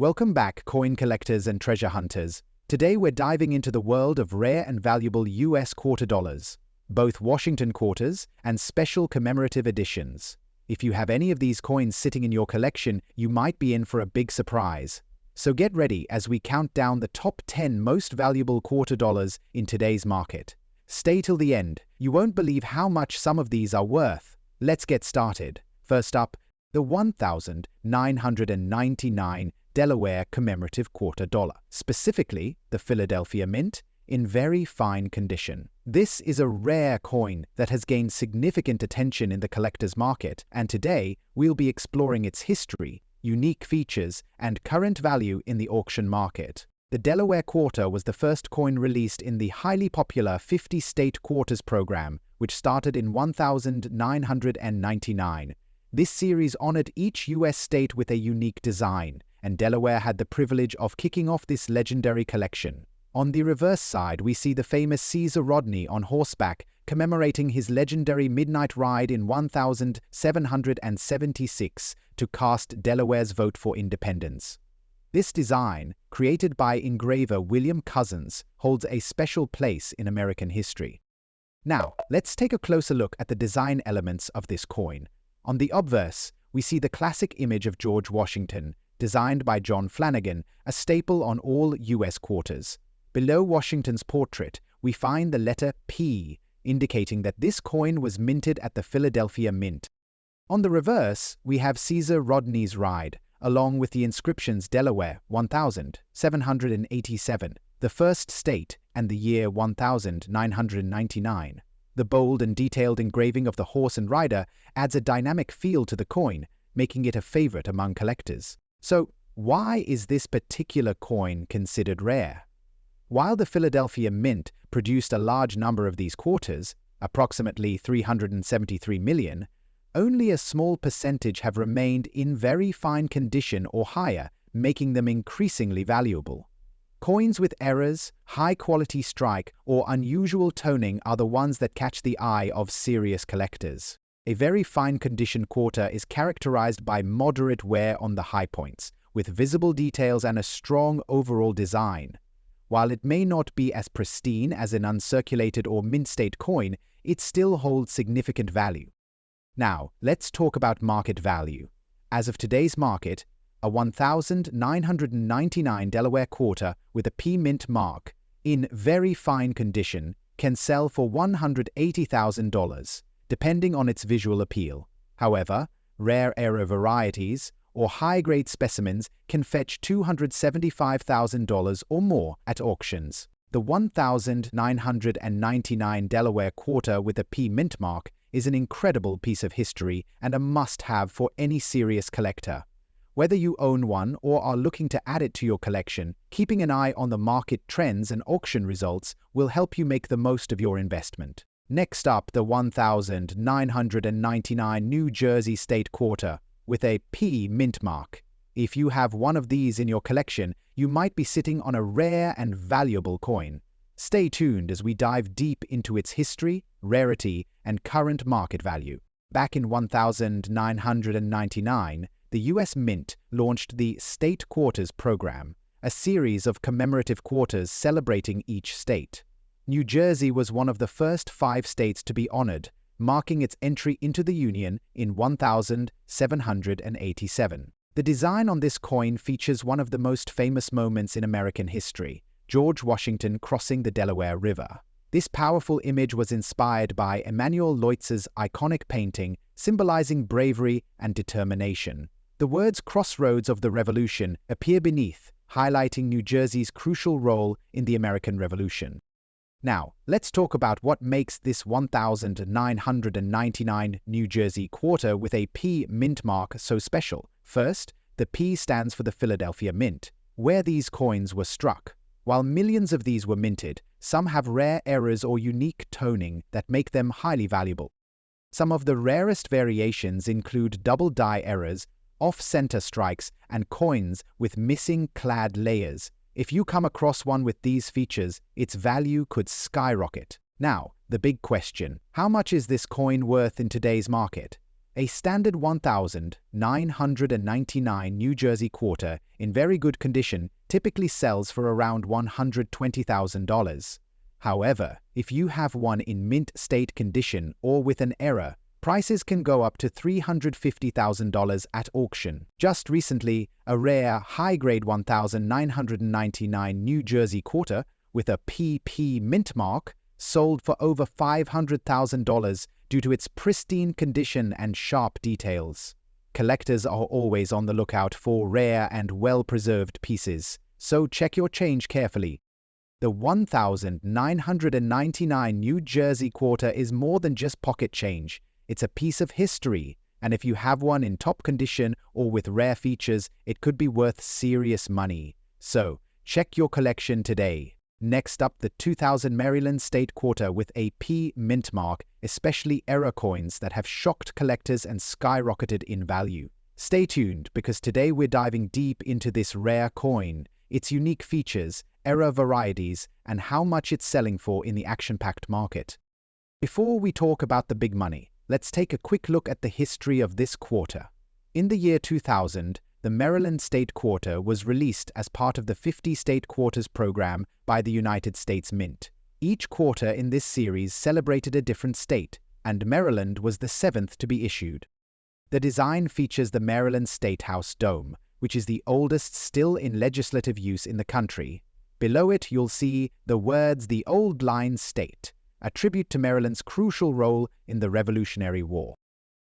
Welcome back, coin collectors and treasure hunters. Today we're diving into the world of rare and valuable US quarter dollars, both Washington quarters and special commemorative editions. If you have any of these coins sitting in your collection, you might be in for a big surprise. So get ready as we count down the top 10 most valuable quarter dollars in today's market. Stay till the end. You won't believe how much some of these are worth. Let's get started. First up, the 1,999 Delaware commemorative quarter dollar, specifically the Philadelphia Mint, in very fine condition. This is a rare coin that has gained significant attention in the collector's market, and today we'll be exploring its history, unique features, and current value in the auction market. The Delaware Quarter was the first coin released in the highly popular 50-state quarters program, which started in 1999. This series honored each U.S. state with a unique design, and Delaware had the privilege of kicking off this legendary collection. On the reverse side, we see the famous Caesar Rodney on horseback commemorating his legendary midnight ride in 1776 to cast Delaware's vote for independence. This design, created by engraver William Cousins, holds a special place in American history. Now, let's take a closer look at the design elements of this coin. On the obverse, we see the classic image of George Washington, designed by John Flanagan, a staple on all U.S. quarters. Below Washington's portrait, we find the letter P, indicating that this coin was minted at the Philadelphia Mint. On the reverse, we have Caesar Rodney's ride, along with the inscriptions Delaware 1787, the first state, and the year 1999. The bold and detailed engraving of the horse and rider adds a dynamic feel to the coin, making it a favorite among collectors. So, why is this particular coin considered rare? While the Philadelphia Mint produced a large number of these quarters, approximately 373 million, only a small percentage have remained in very fine condition or higher, making them increasingly valuable. Coins with errors, high-quality strike, or unusual toning are the ones that catch the eye of serious collectors. A very fine condition quarter is characterized by moderate wear on the high points, with visible details and a strong overall design. While it may not be as pristine as an uncirculated or mint-state coin, it still holds significant value. Now, let's talk about market value. As of today's market, a 1,999 Delaware quarter with a P Mint mark, in very fine condition, can sell for $180,000, depending on its visual appeal. However, rare error varieties or high-grade specimens can fetch $275,000 or more at auctions. The 1,999 Delaware quarter with a P Mint mark is an incredible piece of history and a must-have for any serious collector. Whether you own one or are looking to add it to your collection, keeping an eye on the market trends and auction results will help you make the most of your investment. Next up, the 1,999 New Jersey State Quarter with a P Mint mark. If you have one of these in your collection, you might be sitting on a rare and valuable coin. Stay tuned as we dive deep into its history, rarity, and current market value. Back in 1999, the U.S. Mint launched the State Quarters program, a series of commemorative quarters celebrating each state. New Jersey was one of the first 5 states to be honored, marking its entry into the Union in 1787. The design on this coin features one of the most famous moments in American history, George Washington crossing the Delaware River. This powerful image was inspired by Emanuel Lewitz's iconic painting symbolizing bravery and determination. The words "Crossroads of the Revolution" appear beneath, highlighting New Jersey's crucial role in the American Revolution. Now, let's talk about what makes this 1,999 New Jersey quarter with a P Mint mark so special. First, the P stands for the Philadelphia Mint, where these coins were struck. While millions of these were minted, some have rare errors or unique toning that make them highly valuable. Some of the rarest variations include double die errors, off-center strikes, and coins with missing clad layers. If you come across one with these features, its value could skyrocket. Now, the big question: how much is this coin worth in today's market? A standard 1,999 New Jersey quarter in very good condition typically sells for around $120,000. However, if you have one in mint state condition or with an error, prices can go up to $350,000 at auction. Just recently, a rare high-grade 1,999 New Jersey quarter with a PP mint mark sold for over $500,000 due to its pristine condition and sharp details. Collectors are always on the lookout for rare and well-preserved pieces, so check your change carefully. The 1,999 New Jersey quarter is more than just pocket change. It's a piece of history, and if you have one in top condition or with rare features, it could be worth serious money. So, check your collection today. Next up, the 2000 Maryland State Quarter with a P mint mark, especially error coins that have shocked collectors and skyrocketed in value. Stay tuned, because today we're diving deep into this rare coin, its unique features, error varieties, and how much it's selling for in the action-packed market. Before we talk about the big money, let's take a quick look at the history of this quarter. In the year 2000, the Maryland State Quarter was released as part of the 50 State Quarters program by the United States Mint. Each quarter in this series celebrated a different state, and Maryland was the 7th to be issued. The design features the Maryland State House Dome, which is the oldest still in legislative use in the country. Below it, you'll see the words "The Old Line State," a tribute to Maryland's crucial role in the Revolutionary War.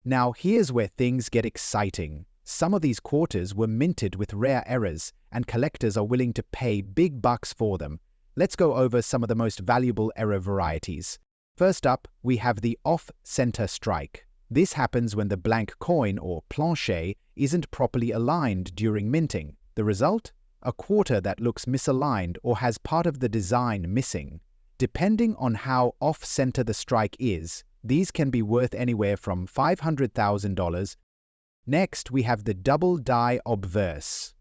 Now, here's where things get exciting. Some of these quarters were minted with rare errors, and collectors are willing to pay big bucks for them. Let's go over some of the most valuable error varieties. First up, we have the off-center strike. This happens when the blank coin, or plancher, isn't properly aligned during minting. The result? A quarter that looks misaligned or has part of the design missing. Depending on how off-center the strike is, these can be worth anywhere from $500,000. Next, we have the double die obverse,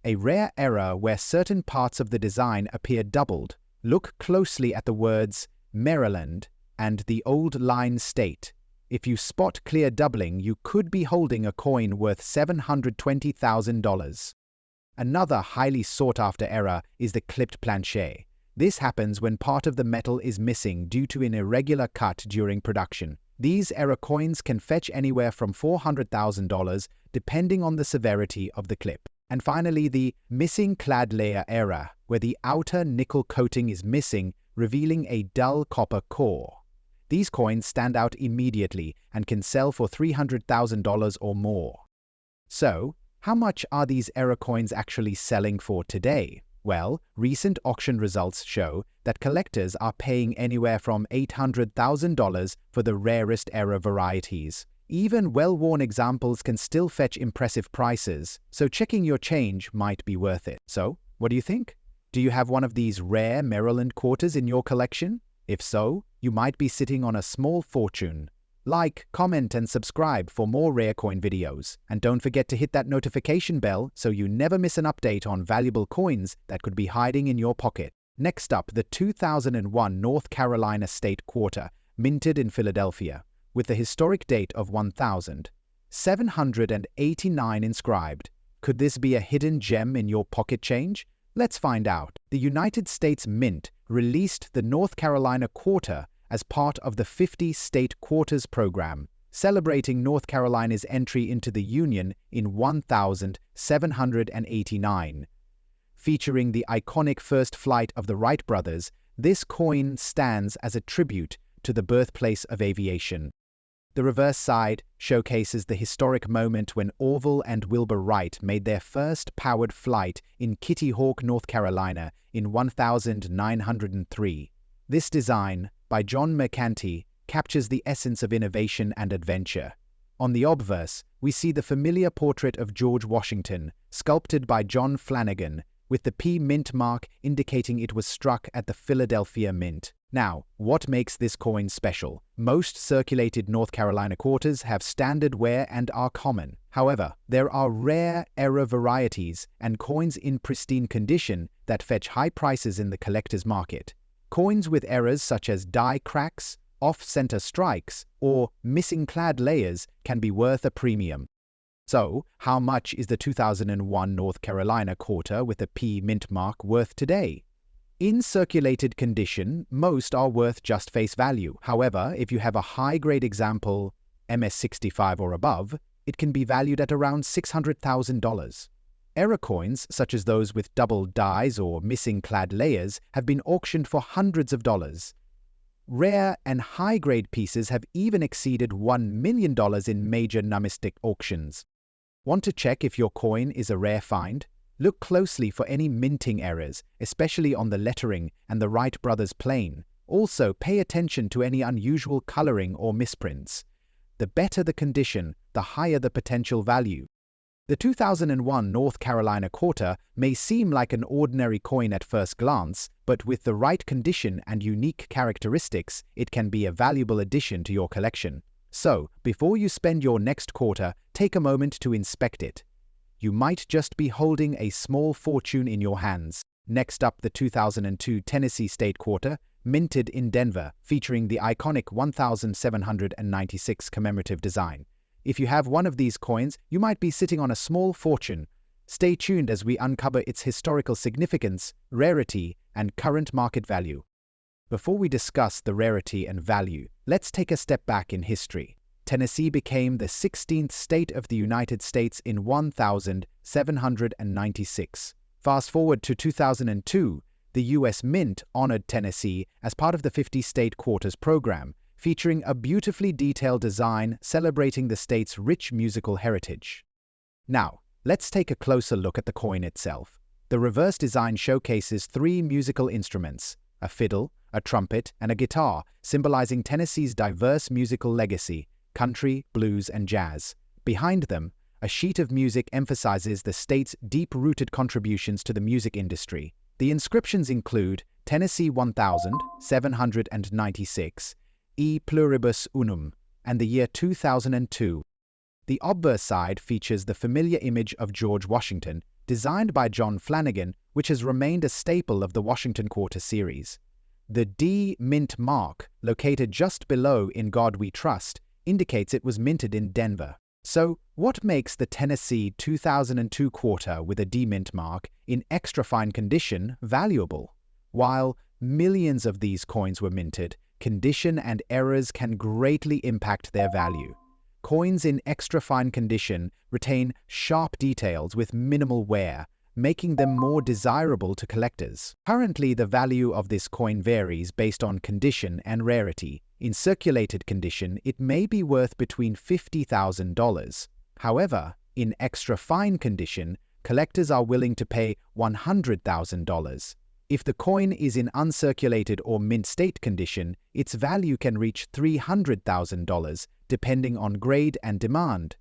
a rare error where certain parts of the design appear doubled. Look closely at the words Maryland and the Old Line State. If you spot clear doubling, you could be holding a coin worth $720,000. Another highly sought-after error is the clipped plancher. This happens when part of the metal is missing due to an irregular cut during production. These error coins can fetch anywhere from $400,000 depending on the severity of the clip. And finally, the missing clad layer error, where the outer nickel coating is missing, revealing a dull copper core. These coins stand out immediately and can sell for $300,000 or more. So, how much are these error coins actually selling for today? Well, recent auction results show that collectors are paying anywhere from $800,000 for the rarest error varieties. Even well-worn examples can still fetch impressive prices, so checking your change might be worth it. So, what do you think? Do you have one of these rare Maryland quarters in your collection? If so, you might be sitting on a small fortune. Like, comment, and subscribe for more rare coin videos. And don't forget to hit that notification bell so you never miss an update on valuable coins that could be hiding in your pocket. Next up, the 2001 North Carolina State Quarter, minted in Philadelphia, with the historic date of 1,789 inscribed. Could this be a hidden gem in your pocket change? Let's find out. The United States Mint released the North Carolina Quarter as part of the 50 State Quarters program, celebrating North Carolina's entry into the Union in 1789. Featuring the iconic first flight of the Wright brothers, this coin stands as a tribute to the birthplace of aviation. The reverse side showcases the historic moment when Orville and Wilbur Wright made their first powered flight in Kitty Hawk, North Carolina in 1903. This design, by John Mercanti, captures the essence of innovation and adventure. On the obverse, we see the familiar portrait of George Washington, sculpted by John Flanagan, with the P mint mark indicating it was struck at the Philadelphia Mint. Now, what makes this coin special? Most circulated North Carolina quarters have standard wear and are common. However, there are rare error varieties and coins in pristine condition that fetch high prices in the collector's market. Coins with errors such as die cracks, off-center strikes, or missing clad layers can be worth a premium. So, how much is the 2001 North Carolina quarter with a P mint mark worth today? In circulated condition, most are worth just face value. However, if you have a high-grade example, MS65 or above, it can be valued at around $600,000. Error coins, such as those with double dies or missing clad layers, have been auctioned for hundreds of dollars. Rare and high-grade pieces have even exceeded $1 million in major numismatic auctions. Want to check if your coin is a rare find? Look closely for any minting errors, especially on the lettering and the Wright brothers plane. Also, pay attention to any unusual coloring or misprints. The better the condition, the higher the potential value. The 2001 North Carolina quarter may seem like an ordinary coin at first glance, but with the right condition and unique characteristics, it can be a valuable addition to your collection. So, before you spend your next quarter, take a moment to inspect it. You might just be holding a small fortune in your hands. Next up, the 2002 Tennessee State Quarter, minted in Denver, featuring the iconic 1796 commemorative design. If you have one of these coins, you might be sitting on a small fortune. Stay tuned as we uncover its historical significance, rarity, and current market value. Before we discuss the rarity and value, let's take a step back in history. Tennessee became the 16th state of the United States in 1796. Fast forward to 2002, the U.S. Mint honored Tennessee as part of the 50-state quarters program, featuring a beautifully detailed design celebrating the state's rich musical heritage. Now, let's take a closer look at the coin itself. The reverse design showcases three musical instruments: a fiddle, a trumpet, and a guitar, symbolizing Tennessee's diverse musical legacy: country, blues, and jazz. Behind them, a sheet of music emphasizes the state's deep-rooted contributions to the music industry. The inscriptions include Tennessee 1796, E pluribus unum, and the year 2002. The obverse side features the familiar image of George Washington, designed by John Flanagan, which has remained a staple of the Washington Quarter series. The D mint mark, located just below "In God We Trust," indicates it was minted in Denver. So, what makes the Tennessee 2002 quarter with a D mint mark in extra fine condition valuable? While millions of these coins were minted, condition and errors can greatly impact their value. Coins in extra fine condition retain sharp details with minimal wear, making them more desirable to collectors. Currently, the value of this coin varies based on condition and rarity. In circulated condition, it may be worth between $50,000. However, in extra fine condition, collectors are willing to pay $100,000. If the coin is in uncirculated or mint state condition, its value can reach $300,000, depending on grade and demand.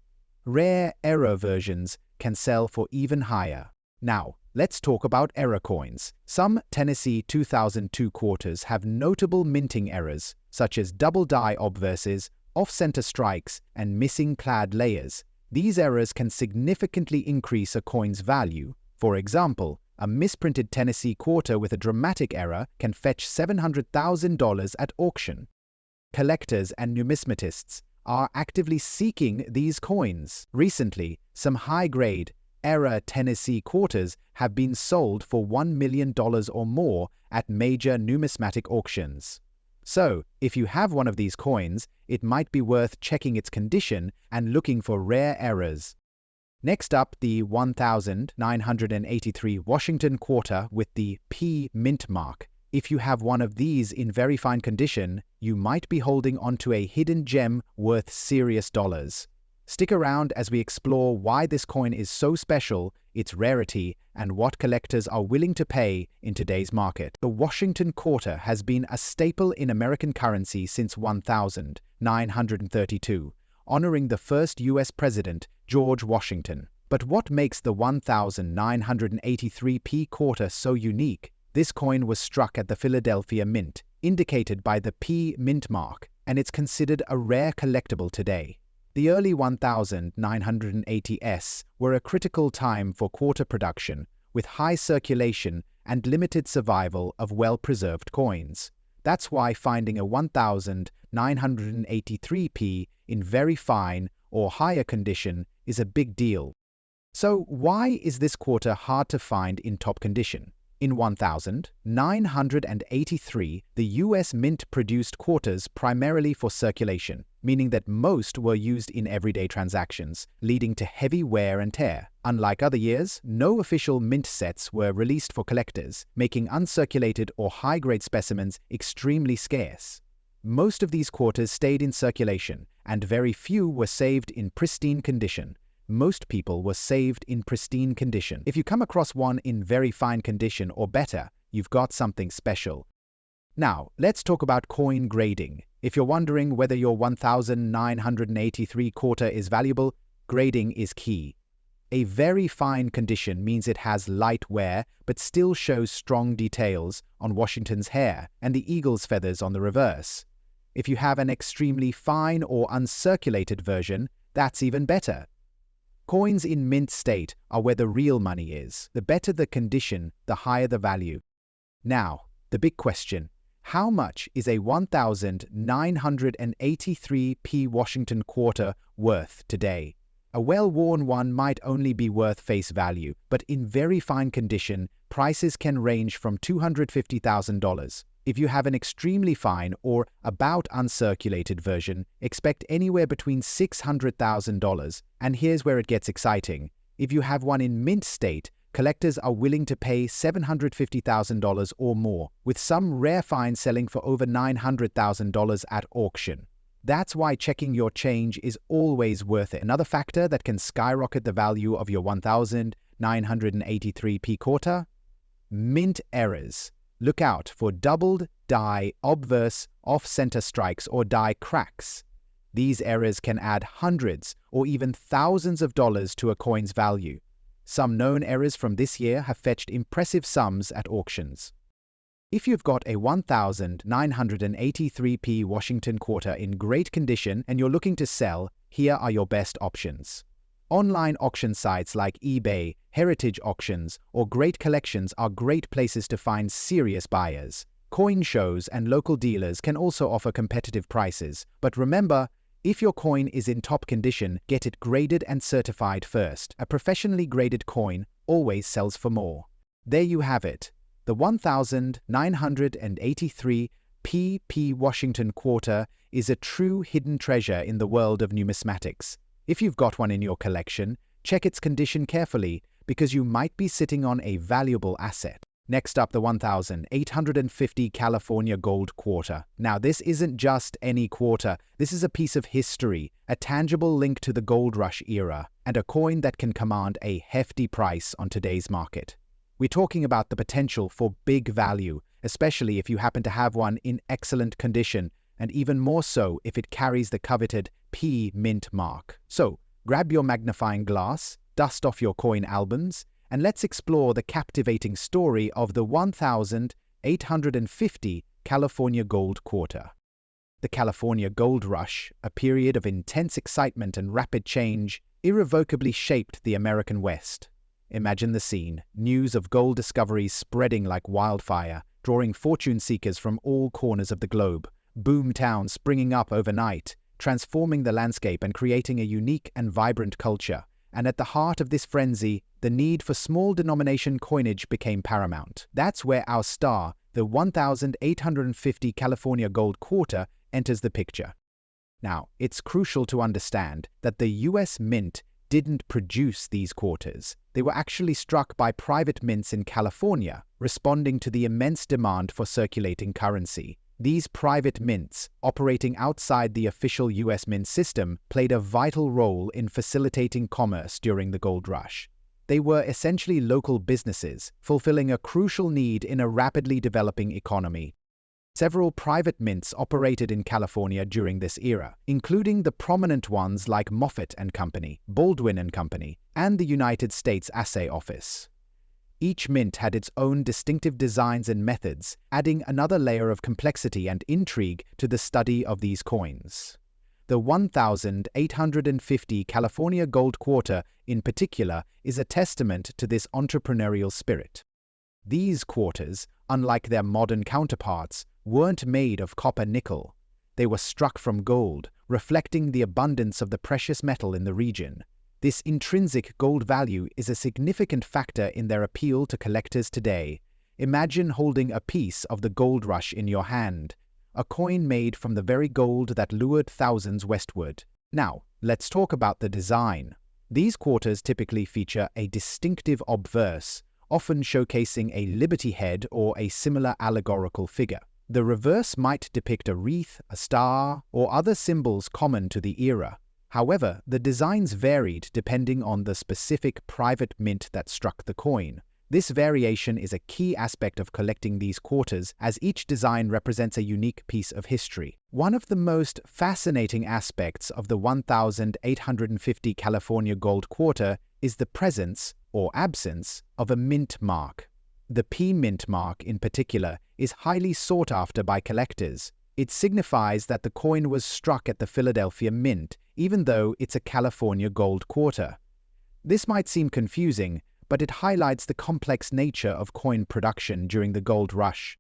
Rare error versions can sell for even higher. Now, let's talk about error coins. Some Tennessee 2002 quarters have notable minting errors, such as double die obverses, off-center strikes, and missing clad layers. These errors can significantly increase a coin's value. For example, a misprinted Tennessee quarter with a dramatic error can fetch $700,000 at auction. Collectors and numismatists are actively seeking these coins. Recently, some high-grade, error Tennessee quarters have been sold for $1 million or more at major numismatic auctions. So, if you have one of these coins, it might be worth checking its condition and looking for rare errors. Next up, the 1983 Washington quarter with the P mint mark. If you have one of these in very fine condition, you might be holding onto a hidden gem worth serious dollars. Stick around as we explore why this coin is so special, its rarity, and what collectors are willing to pay in today's market. The Washington quarter has been a staple in American currency since 1932, honoring the first U.S. president, George Washington. But what makes the 1983 P quarter so unique? This coin was struck at the Philadelphia Mint, indicated by the P mint mark, and it's considered a rare collectible today. The early 1980s were a critical time for quarter production, with high circulation and limited survival of well-preserved coins. That's why finding a 1983 1,983p in very fine or higher condition is a big deal. So why is this quarter hard to find in top condition? In 1983, the US Mint produced quarters primarily for circulation, meaning that most were used in everyday transactions, leading to heavy wear and tear. Unlike other years, no official mint sets were released for collectors, making uncirculated or high-grade specimens extremely scarce. Most of these quarters stayed in circulation, and very few were saved in pristine condition. Most people were saved in pristine condition. If you come across one in very fine condition or better, you've got something special. Now, let's talk about coin grading. If you're wondering whether your 1983 quarter is valuable, grading is key. A very fine condition means it has light wear but still shows strong details on Washington's hair and the eagle's feathers on the reverse. If you have an extremely fine or uncirculated version, that's even better. Coins in mint state are where the real money is. The better the condition, the higher the value. Now, the big question: how much is a 1983p Washington quarter worth today? A well-worn one might only be worth face value, but in very fine condition, prices can range from $250,000. If you have an extremely fine or about uncirculated version, expect anywhere between $600,000. And here's where it gets exciting. If you have one in mint state, collectors are willing to pay $750,000 or more, with some rare finds selling for over $900,000 at auction. That's why checking your change is always worth it. Another factor that can skyrocket the value of your 1983p quarter? Mint errors. Look out for doubled, die, obverse, off-center strikes or die cracks. These errors can add hundreds or even thousands of dollars to a coin's value. Some known errors from this year have fetched impressive sums at auctions. If you've got a 1983p Washington quarter in great condition and you're looking to sell, here are your best options. Online auction sites like eBay, heritage auctions, or great collections are great places to find serious buyers. Coin shows and local dealers can also offer competitive prices. But remember, if your coin is in top condition, get it graded and certified first. A professionally graded coin always sells for more. There you have it. The 1983p Washington quarter is a true hidden treasure in the world of numismatics. If you've got one in your collection, check its condition carefully because you might be sitting on a valuable asset. Next up, the 1850 California Gold Quarter. Now, this isn't just any quarter. This is a piece of history, a tangible link to the gold rush era, and a coin that can command a hefty price on today's market. We're talking about the potential for big value, especially if you happen to have one in excellent condition, and even more so if it carries the coveted P mint mark. So, grab your magnifying glass, dust off your coin albums, and let's explore the captivating story of the 1850 California Gold Quarter. The California Gold Rush, a period of intense excitement and rapid change, irrevocably shaped the American West. Imagine the scene: news of gold discoveries spreading like wildfire, drawing fortune seekers from all corners of the globe. Boom towns springing up overnight, transforming the landscape and creating a unique and vibrant culture. And at the heart of this frenzy, the need for small denomination coinage became paramount. That's where our star, the 1850 California Gold Quarter, enters the picture. Now, it's crucial to understand that the US Mint didn't produce these quarters. They were actually struck by private mints in California, responding to the immense demand for circulating currency. These private mints, operating outside the official US Mint system, played a vital role in facilitating commerce during the gold rush. They were essentially local businesses, fulfilling a crucial need in a rapidly developing economy. Several private mints operated in California during this era, including the prominent ones like Moffett & Company, Baldwin & Company, and the United States Assay Office. Each mint had its own distinctive designs and methods, adding another layer of complexity and intrigue to the study of these coins. The 1850 California Gold Quarter, in particular, is a testament to this entrepreneurial spirit. These quarters, unlike their modern counterparts, weren't made of copper nickel. They were struck from gold, reflecting the abundance of the precious metal in the region. This intrinsic gold value is a significant factor in their appeal to collectors today. Imagine holding a piece of the gold rush in your hand, a coin made from the very gold that lured thousands westward. Now, let's talk about the design. These quarters typically feature a distinctive obverse, often showcasing a liberty head or a similar allegorical figure. The reverse might depict a wreath, a star, or other symbols common to the era. However, the designs varied depending on the specific private mint that struck the coin. This variation is a key aspect of collecting these quarters, as each design represents a unique piece of history. One of the most fascinating aspects of the 1850 California gold quarter is the presence, or absence, of a mint mark. The P mint mark, in particular, is highly sought after by collectors. It signifies that the coin was struck at the Philadelphia Mint, even though it's a California gold quarter. This might seem confusing, but it highlights the complex nature of coin production during the gold rush.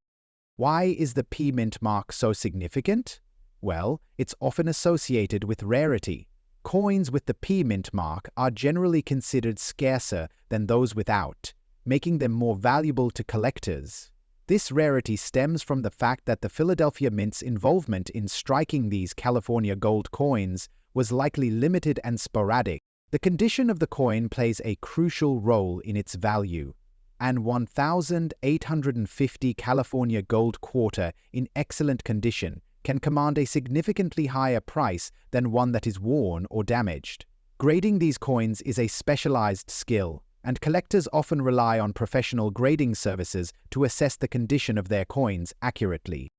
Why is the P mint mark so significant? Well, it's often associated with rarity. Coins with the P mint mark are generally considered scarcer than those without, making them more valuable to collectors. This rarity stems from the fact that the Philadelphia Mint's involvement in striking these California gold coins was likely limited and sporadic. The condition of the coin plays a crucial role in its value. An 1850 California gold quarter in excellent condition can command a significantly higher price than one that is worn or damaged. Grading these coins is a specialized skill, and collectors often rely on professional grading services to assess the condition of their coins accurately.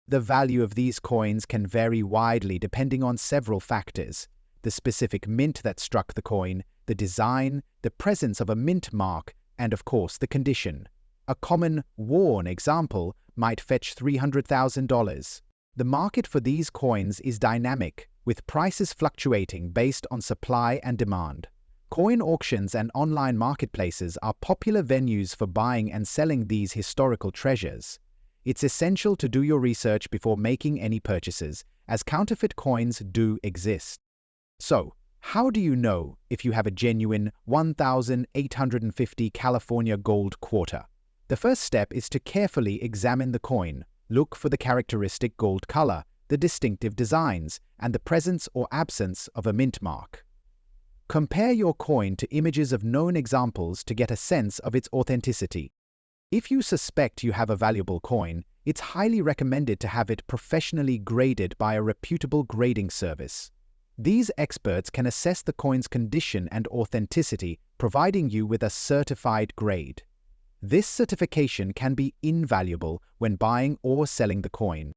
The value of these coins can vary widely depending on several factors: the specific mint that struck the coin, the design, the presence of a mint mark, and of course the condition. A common worn example might fetch $300,000. The market for these coins is dynamic, with prices fluctuating based on supply and demand. Coin auctions and online marketplaces are popular venues for buying and selling these historical treasures. It's essential to do your research before making any purchases, as counterfeit coins do exist. So, how do you know if you have a genuine 1850 California gold quarter? The first step is to carefully examine the coin. Look for the characteristic gold color, the distinctive designs, and the presence or absence of a mint mark. Compare your coin to images of known examples to get a sense of its authenticity. If you suspect you have a valuable coin, it's highly recommended to have it professionally graded by a reputable grading service. These experts can assess the coin's condition and authenticity, providing you with a certified grade. This certification can be invaluable when buying or selling the coin.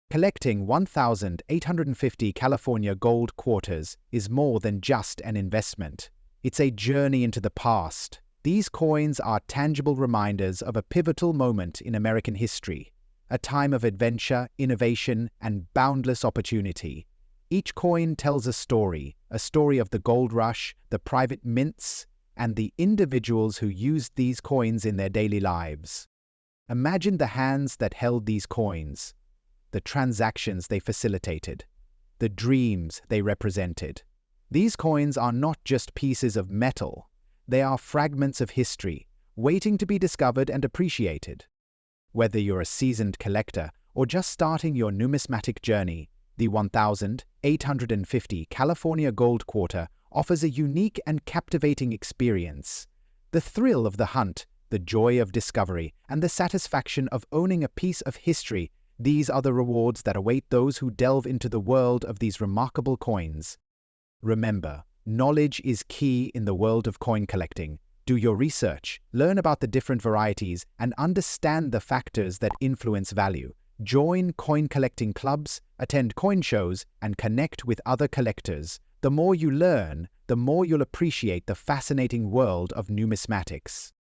Collecting 1850 California gold quarters is more than just an investment. It's a journey into the past. These coins are tangible reminders of a pivotal moment in American history, a time of adventure, innovation, and boundless opportunity. Each coin tells a story of the gold rush, the private mints, and the individuals who used these coins in their daily lives. Imagine the hands that held these coins, the transactions they facilitated, the dreams they represented. These coins are not just pieces of metal, they are fragments of history, waiting to be discovered and appreciated. Whether you're a seasoned collector or just starting your numismatic journey, the 1850 California gold quarter offers a unique and captivating experience. The thrill of the hunt, the joy of discovery, and the satisfaction of owning a piece of history, these are the rewards that await those who delve into the world of these remarkable coins. Remember, knowledge is key in the world of coin collecting. Do your research, learn about the different varieties, and understand the factors that influence value. Join coin collecting clubs, attend coin shows, and connect with other collectors. The more you learn, the more you'll appreciate the fascinating world of numismatics.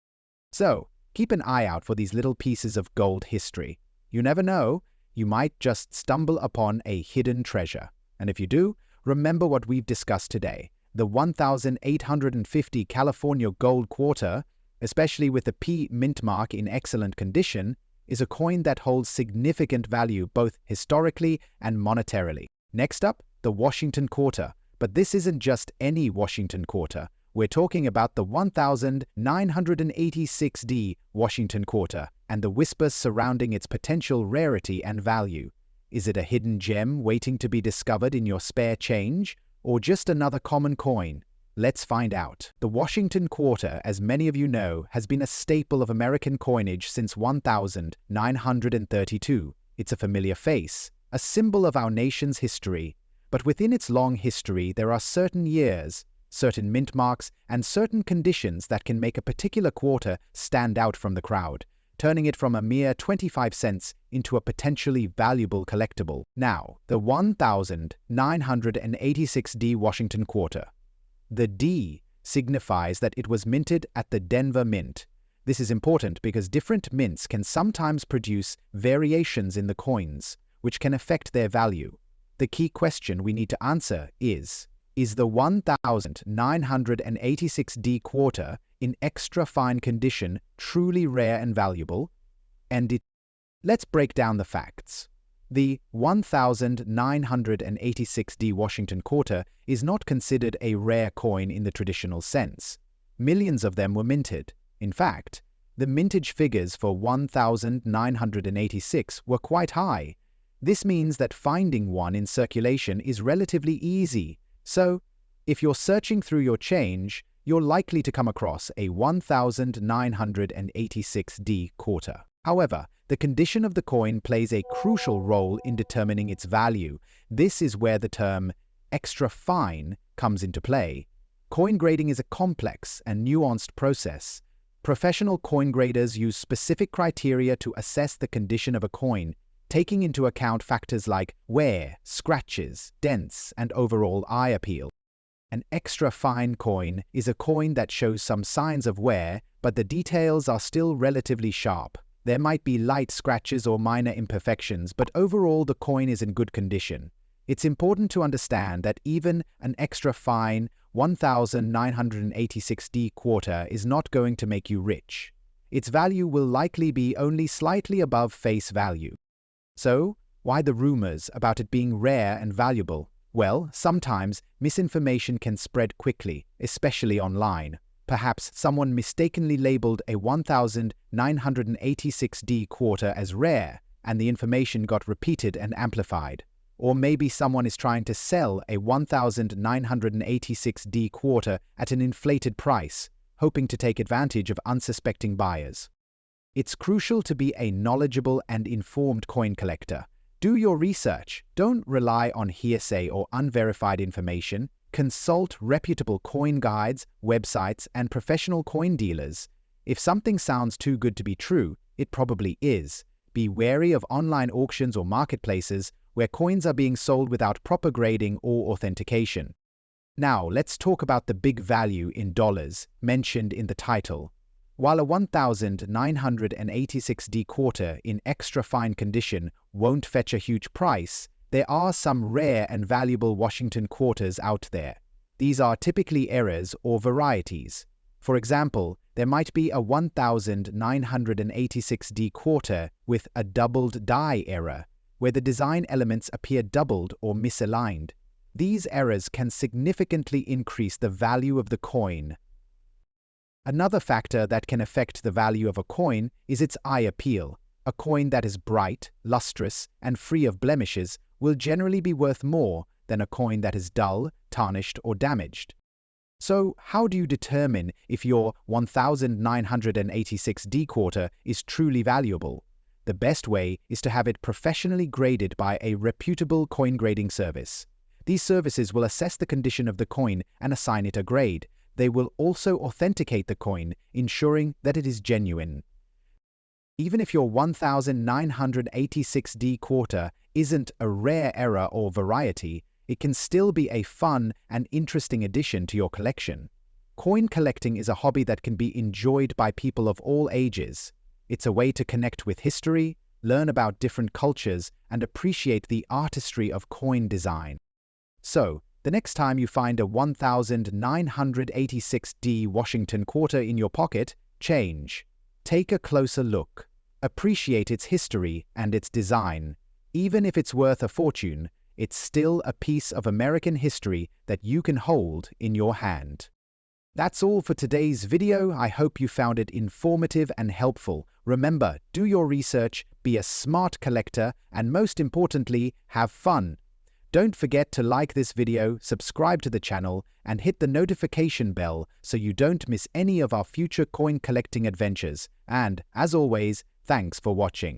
So, keep an eye out for these little pieces of gold history. You never know, you might just stumble upon a hidden treasure. And if you do, remember what we've discussed today. The 1850 California gold quarter, especially with the P mint mark in excellent condition, is a coin that holds significant value both historically and monetarily. Next up, the Washington Quarter. But this isn't just any Washington Quarter. We're talking about the 1986D Washington Quarter and the whispers surrounding its potential rarity and value. Is it a hidden gem waiting to be discovered in your spare change, or just another common coin? Let's find out. The Washington Quarter, as many of you know, has been a staple of American coinage since 1932. It's a familiar face, a symbol of our nation's history. But within its long history, there are certain years, certain mint marks, and certain conditions that can make a particular quarter stand out from the crowd, turning it from a mere 25 cents into a potentially valuable collectible. Now, the 1986D Washington Quarter. The D signifies that it was minted at the Denver Mint. This is important because different mints can sometimes produce variations in the coins, which can affect their value. The key question we need to answer is the 1986D Quarter in extra fine condition truly rare and valuable? Let's break down the facts. The 1986D Washington Quarter is not considered a rare coin in the traditional sense. Millions of them were minted. In fact, the mintage figures for 1986 were quite high. This means that finding one in circulation is relatively easy. So, if you're searching through your change, you're likely to come across a 1986D Quarter. However, the condition of the coin plays a crucial role in determining its value. This is where the term extra fine comes into play. Coin grading is a complex and nuanced process. Professional coin graders use specific criteria to assess the condition of a coin, taking into account factors like wear, scratches, dents, and overall eye appeal. An extra fine coin is a coin that shows some signs of wear, but the details are still relatively sharp. There might be light scratches or minor imperfections, but overall the coin is in good condition. It's important to understand that even an extra fine 1986D Quarter is not going to make you rich. Its value will likely be only slightly above face value. So, why the rumors about it being rare and valuable? Well, sometimes misinformation can spread quickly, especially online. Perhaps someone mistakenly labeled a 1986D Quarter as rare, and the information got repeated and amplified. Or maybe someone is trying to sell a 1986D Quarter at an inflated price, hoping to take advantage of unsuspecting buyers. It's crucial to be a knowledgeable and informed coin collector. Do your research. Don't rely on hearsay or unverified information. Consult reputable coin guides, websites, and professional coin dealers. If something sounds too good to be true, it probably is. Be wary of online auctions or marketplaces where coins are being sold without proper grading or authentication. Now, let's talk about the big value in dollars mentioned in the title. While a 1986D Quarter in extra fine condition won't fetch a huge price, there are some rare and valuable Washington Quarters out there. These are typically errors or varieties. For example, there might be a 1986D Quarter with a doubled die error, where the design elements appear doubled or misaligned. These errors can significantly increase the value of the coin. Another factor that can affect the value of a coin is its eye appeal. A coin that is bright, lustrous, and free of blemishes will generally be worth more than a coin that is dull, tarnished, or damaged. So, how do you determine if your 1986D Quarter is truly valuable? The best way is to have it professionally graded by a reputable coin grading service. These services will assess the condition of the coin and assign it a grade. They will also authenticate the coin, ensuring that it is genuine. Even if your 1986D Quarter isn't a rare error or variety, it can still be a fun and interesting addition to your collection. Coin collecting is a hobby that can be enjoyed by people of all ages. It's a way to connect with history, learn about different cultures, and appreciate the artistry of coin design. So, the next time you find a 1986D Washington Quarter in your pocket, change. Take a closer look. Appreciate its history and its design. Even if it's worth a fortune, it's still a piece of American history that you can hold in your hand. That's all for today's video. I hope you found it informative and helpful. Remember, do your research, be a smart collector, and most importantly, have fun. Don't forget to like this video, subscribe to the channel, and hit the notification bell so you don't miss any of our future coin collecting adventures. And, as always, thanks for watching.